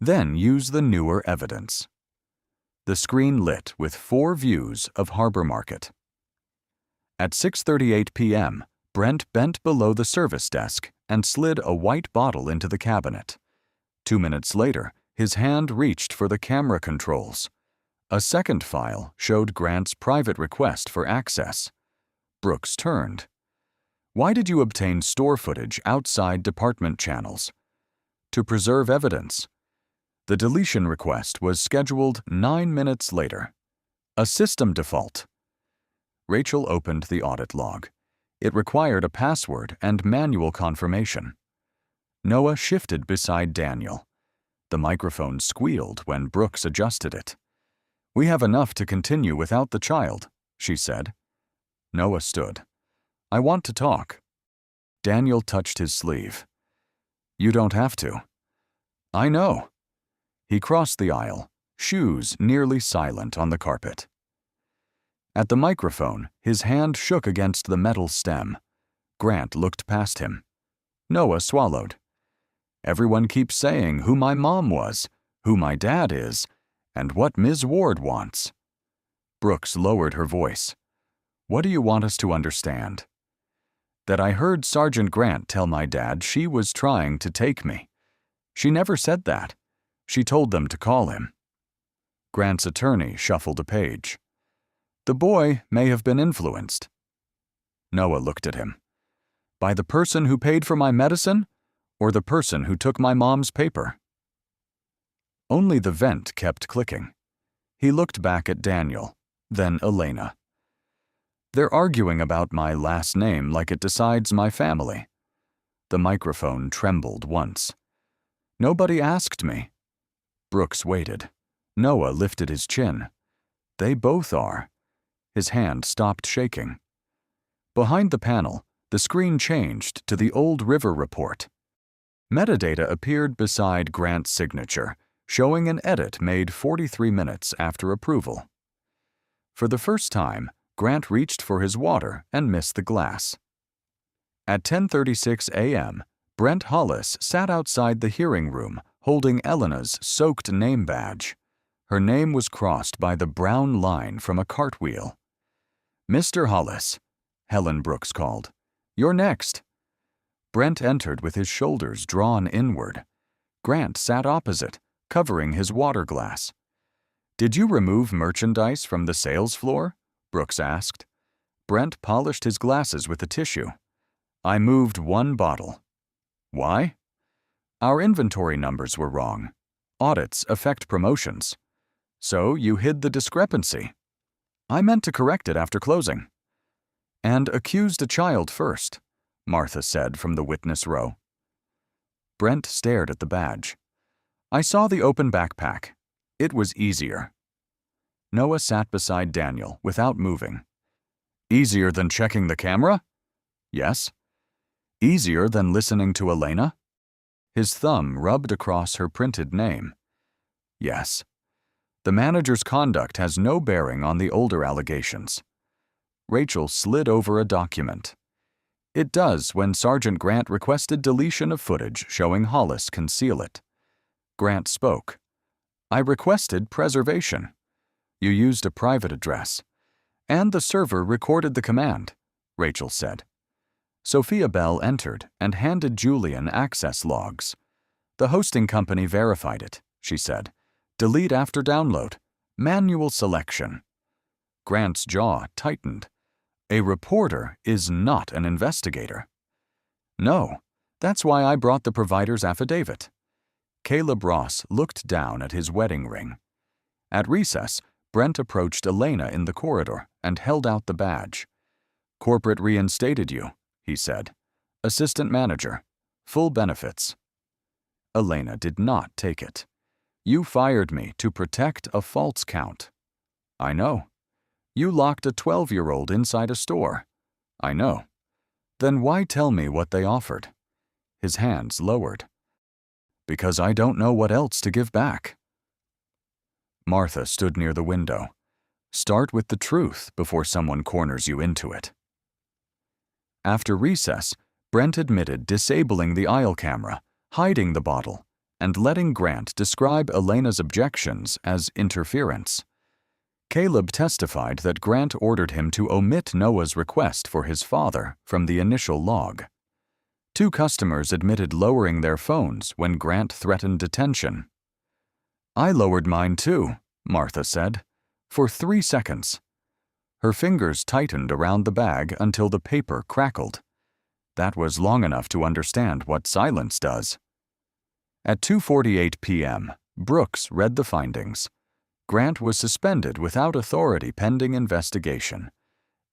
Then use the newer evidence. The screen lit with 4 views of Harbor Market. At 6:38 p.m., Brent bent below the service desk and slid a white bottle into the cabinet. 2 minutes later, his hand reached for the camera controls. A second file showed Grant's private request for access. Brooks turned. Why did you obtain store footage outside department channels? To preserve evidence. The deletion request was scheduled 9 minutes later. A system default. Rachel opened the audit log. It required a password and manual confirmation. Noah shifted beside Daniel. The microphone squealed when Brooks adjusted it. We have enough to continue without the child, she said. Noah stood. I want to talk. Daniel touched his sleeve. You don't have to. I know. He crossed the aisle, shoes nearly silent on the carpet. At the microphone, his hand shook against the metal stem. Grant looked past him. Noah swallowed. Everyone keeps saying who my mom was, who my dad is, and what Ms. Ward wants. Brooks lowered her voice. What do you want us to understand? That I heard Sergeant Grant tell my dad she was trying to take me. She never said that. She told them to call him. Grant's attorney shuffled a page. The boy may have been influenced. Noah looked at him. By the person who paid for my medicine, or the person who took my mom's paper? Only the vent kept clicking. He looked back at Daniel, then Elena. They're arguing about my last name like it decides my family. The microphone trembled once. Nobody asked me. Brooks waited. Noah lifted his chin. They both are. His hand stopped shaking. Behind the panel, the screen changed to the Old River report. Metadata appeared beside Grant's signature, showing an edit made 43 minutes after approval. For the first time, Grant reached for his water and missed the glass. At 10:36 a.m., Brent Hollis sat outside the hearing room holding Elena's soaked name badge. Her name was crossed by the brown line from a cartwheel. Mr. Hollis, Helen Brooks called. You're next. Brent entered with his shoulders drawn inward. Grant sat opposite, covering his water glass. Did you remove merchandise from the sales floor? Brooks asked. Brent polished his glasses with a tissue. I moved one bottle. Why? Our inventory numbers were wrong. Audits affect promotions. So you hid the discrepancy. I meant to correct it after closing. And accused a child first, Martha said from the witness row. Brent stared at the badge. I saw the open backpack. It was easier. Noah sat beside Daniel without moving. Easier than checking the camera? Yes. Easier than listening to Elena? His thumb rubbed across her printed name. Yes. The manager's conduct has no bearing on the older allegations. Rachel slid over a document. It does when Sergeant Grant requested deletion of footage showing Hollis conceal it. Grant spoke. I requested preservation. You used a private address. And the server recorded the command, Rachel said. Sophia Bell entered and handed Julian access logs. The hosting company verified it, she said. Delete after download. Manual selection. Grant's jaw tightened. A reporter is not an investigator. No, that's why I brought the provider's affidavit. Caleb Ross looked down at his wedding ring. At recess, Brent approached Elena in the corridor and held out the badge. Corporate reinstated you, he said. Assistant manager. Full benefits. Elena did not take it. You fired me to protect a false count. I know. You locked a 12-year-old inside a store. I know. Then why tell me what they offered? His hands lowered. Because I don't know what else to give back. Martha stood near the window. Start with the truth before someone corners you into it. After recess, Brent admitted disabling the aisle camera, hiding the bottle, and letting Grant describe Elena's objections as interference. Caleb testified that Grant ordered him to omit Noah's request for his father from the initial log. 2 customers admitted lowering their phones when Grant threatened detention. I lowered mine too, Martha said, for 3 seconds. Her fingers tightened around the bag until the paper crackled. That was long enough to understand what silence does. At 2:48 p.m., Brooks read the findings. Grant was suspended without authority pending investigation.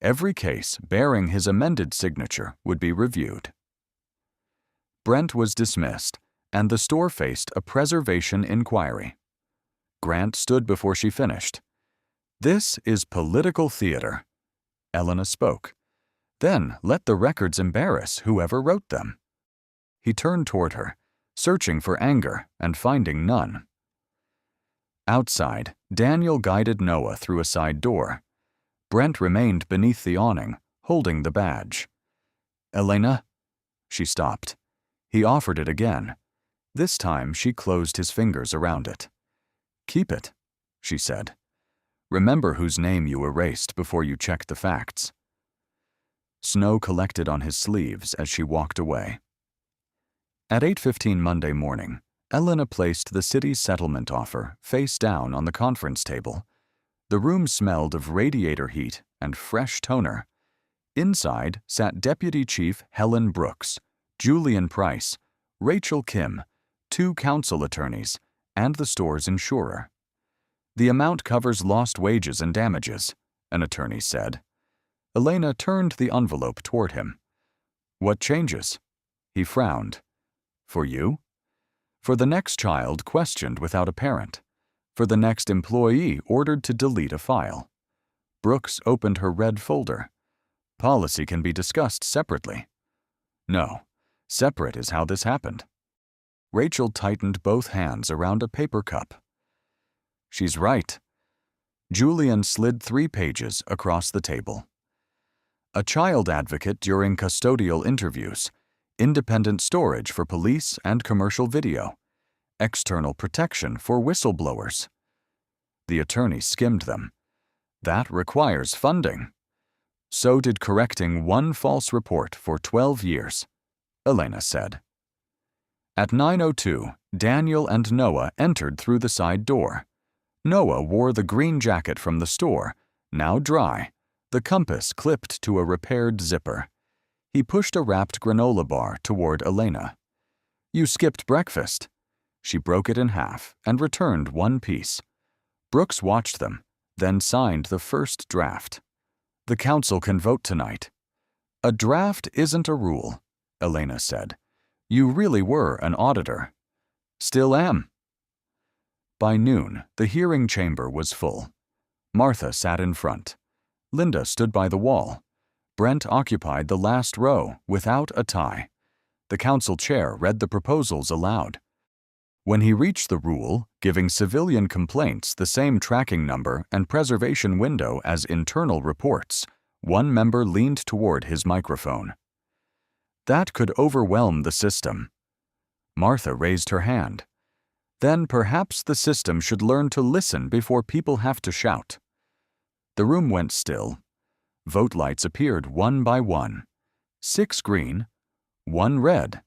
Every case bearing his amended signature would be reviewed. Brent was dismissed, and the store faced a preservation inquiry. Grant stood before she finished. This is political theater. Elena spoke. Then let the records embarrass whoever wrote them. He turned toward her, searching for anger and finding none. Outside, Daniel guided Noah through a side door. Brent remained beneath the awning, holding the badge. Elena? She stopped. He offered it again. This time she closed his fingers around it. Keep it, she said. Remember whose name you erased before you checked the facts. Snow collected on his sleeves as she walked away. At 8:15 Monday morning, Elena placed the city's settlement offer face down on the conference table. The room smelled of radiator heat and fresh toner. Inside sat Deputy Chief Helen Brooks, Julian Price, Rachel Kim, 2 council attorneys, and the store's insurer. "The amount covers lost wages and damages," an attorney said. Elena turned the envelope toward him. "What changes?" He frowned. "For you? For the next child questioned without a parent. For the next employee ordered to delete a file." Brooks opened her red folder. "Policy can be discussed separately." "No, separate is how this happened." Rachel tightened both hands around a paper cup. "She's right." Julian slid 3 pages across the table. "A child advocate during custodial interviews, independent storage for police and commercial video, external protection for whistleblowers." The attorney skimmed them. "That requires funding." "So did correcting 1 false report for 12 years, Elena said. At 9:02, Daniel and Noah entered through the side door. Noah wore the green jacket from the store, now dry, the compass clipped to a repaired zipper. He pushed a wrapped granola bar toward Elena. "You skipped breakfast." She broke it in half and returned 1 piece. Brooks watched them, then signed the first draft. "The council can vote tonight." "A draft isn't a rule," Elena said. "You really were an auditor." "Still am." By noon, the hearing chamber was full. Martha sat in front. Linda stood by the wall. Brent occupied the last row without a tie. The council chair read the proposals aloud. When he reached the rule, giving civilian complaints the same tracking number and preservation window as internal reports, one member leaned toward his microphone. "That could overwhelm the system." Martha raised her hand. "Then perhaps the system should learn to listen before people have to shout." The room went still. Vote lights appeared one by one. 6 green, 1 red.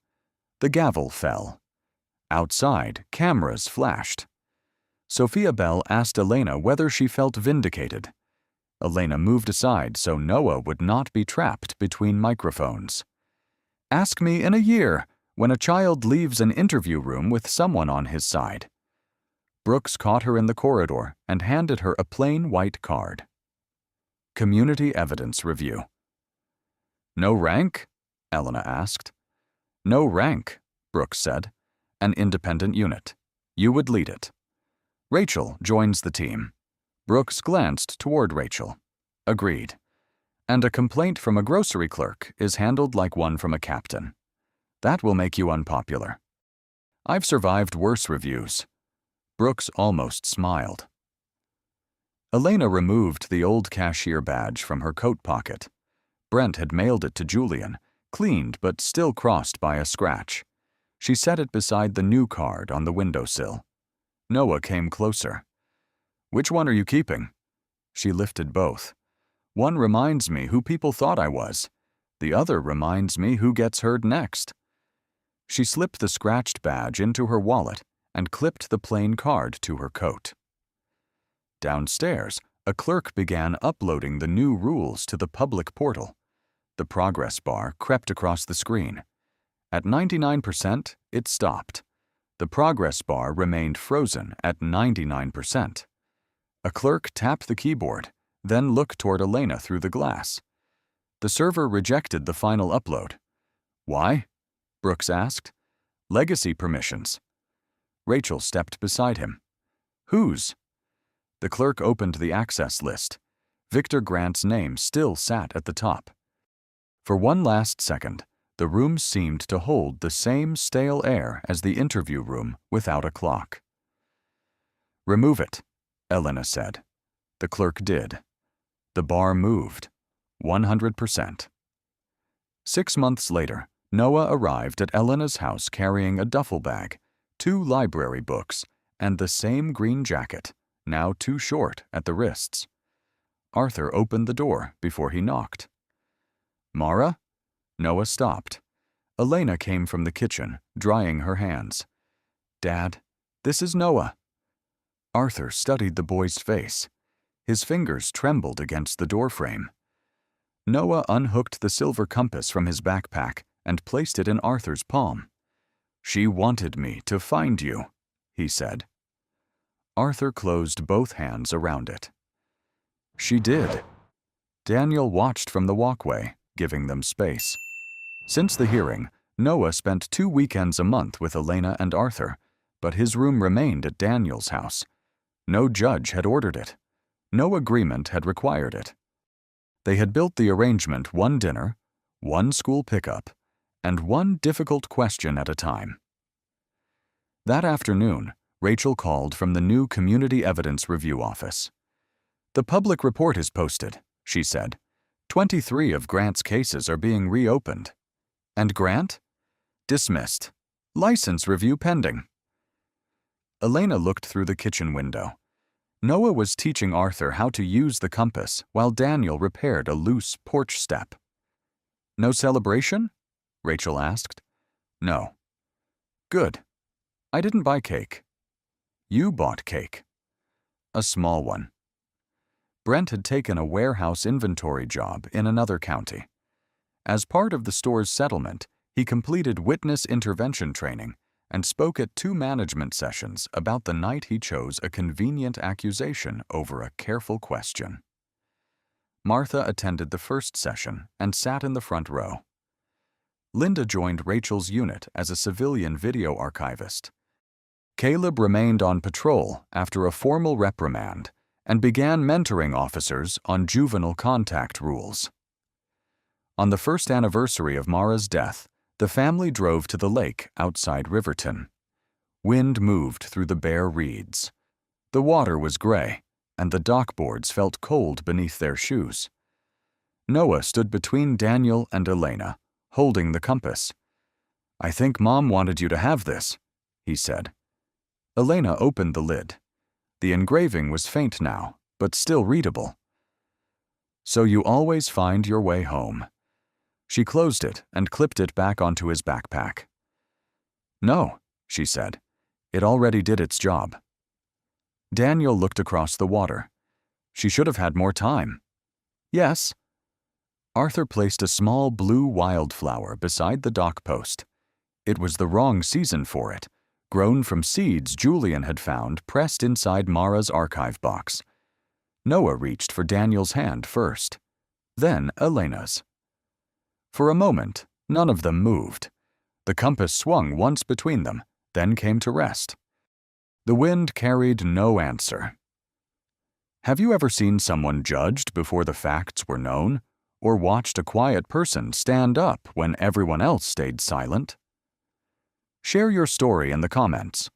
The gavel fell. Outside, cameras flashed. Sophia Bell asked Elena whether she felt vindicated. Elena moved aside so Noah would not be trapped between microphones. "Ask me in a year, when a child leaves an interview room with someone on his side." Brooks caught her in the corridor and handed her a plain white card. Community Evidence Review. "No rank?" Elena asked. "No rank," Brooks said. "An independent unit. You would lead it. Rachel joins the team." Brooks glanced toward Rachel. "Agreed. And a complaint from a grocery clerk is handled like one from a captain. That will make you unpopular. I've survived worse reviews." Brooks almost smiled. Elena removed the old cashier badge from her coat pocket. Brent had mailed it to Julian, cleaned but still crossed by a scratch. She set it beside the new card on the windowsill. Noah came closer. "Which one are you keeping?" She lifted both. "One reminds me who people thought I was. The other reminds me who gets heard next." She slipped the scratched badge into her wallet and clipped the plain card to her coat. Downstairs, a clerk began uploading the new rules to the public portal. The progress bar crept across the screen. At 99%, it stopped. The progress bar remained frozen at 99%. A clerk tapped the keyboard, then looked toward Elena through the glass. The server rejected the final upload. "Why?" Brooks asked. "Legacy permissions." Rachel stepped beside him. "Whose?" The clerk opened the access list. Victor Grant's name still sat at the top. For one last second, the room seemed to hold the same stale air as the interview room without a clock. "Remove it," Elena said. The clerk did. The bar moved. 100%. 6 months later, Noah arrived at Elena's house carrying a duffel bag, 2 library books, and the same green jacket, now too short at the wrists. Arthur opened the door before he knocked. "Mara?" Noah stopped. Elena came from the kitchen, drying her hands. "Dad, this is Noah." Arthur studied the boy's face. His fingers trembled against the doorframe. Noah unhooked the silver compass from his backpack and placed it in Arthur's palm. "She wanted me to find you," he said. Arthur closed both hands around it. "She did." Daniel watched from the walkway, giving them space. Since the hearing, Noah spent 2 weekends a month with Elena and Arthur, but his room remained at Daniel's house. No judge had ordered it. No agreement had required it. They had built the arrangement 1 dinner, 1 school pickup, and 1 difficult question at a time. That afternoon, Rachel called from the new Community Evidence Review Office. "The public report is posted," she said. 23 of Grant's cases are being reopened. "And Grant?" "Dismissed. License review pending." Elena looked through the kitchen window. Noah was teaching Arthur how to use the compass while Daniel repaired a loose porch step. "No celebration?" Rachel asked. "No." "Good. I didn't buy cake." "You bought cake." "A small one." Brent had taken a warehouse inventory job in another county. As part of the store's settlement, he completed witness intervention training and spoke at 2 management sessions about the night he chose a convenient accusation over a careful question. Martha attended the first session and sat in the front row. Linda joined Rachel's unit as a civilian video archivist. Caleb remained on patrol after a formal reprimand and began mentoring officers on juvenile contact rules. On the first anniversary of Mara's death, the family drove to the lake outside Riverton. Wind moved through the bare reeds. The water was gray, and the dockboards felt cold beneath their shoes. Noah stood between Daniel and Elena, holding the compass. "I think Mom wanted you to have this," he said. Elena opened the lid. The engraving was faint now, but still readable. "So you always find your way home." She closed it and clipped it back onto his backpack. "No," she said. "It already did its job." Daniel looked across the water. "She should have had more time." "Yes." Arthur placed a small blue wildflower beside the dock post. It was the wrong season for it, grown from seeds Julian had found pressed inside Mara's archive box. Noah reached for Daniel's hand first, then Elena's. For a moment, none of them moved. The compass swung once between them, then came to rest. The wind carried no answer. Have you ever seen someone judged before the facts were known, or watched a quiet person stand up when everyone else stayed silent? Share your story in the comments.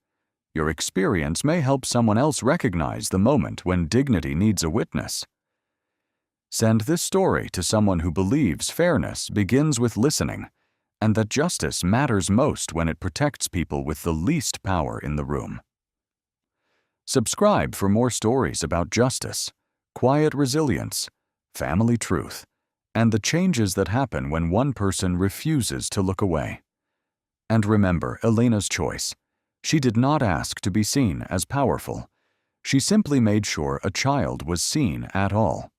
Your experience may help someone else recognize the moment when dignity needs a witness. Send this story to someone who believes fairness begins with listening, and that justice matters most when it protects people with the least power in the room. Subscribe for more stories about justice, quiet resilience, family truth, and the changes that happen when one person refuses to look away. And remember Elena's choice. She did not ask to be seen as powerful. She simply made sure a child was seen at all.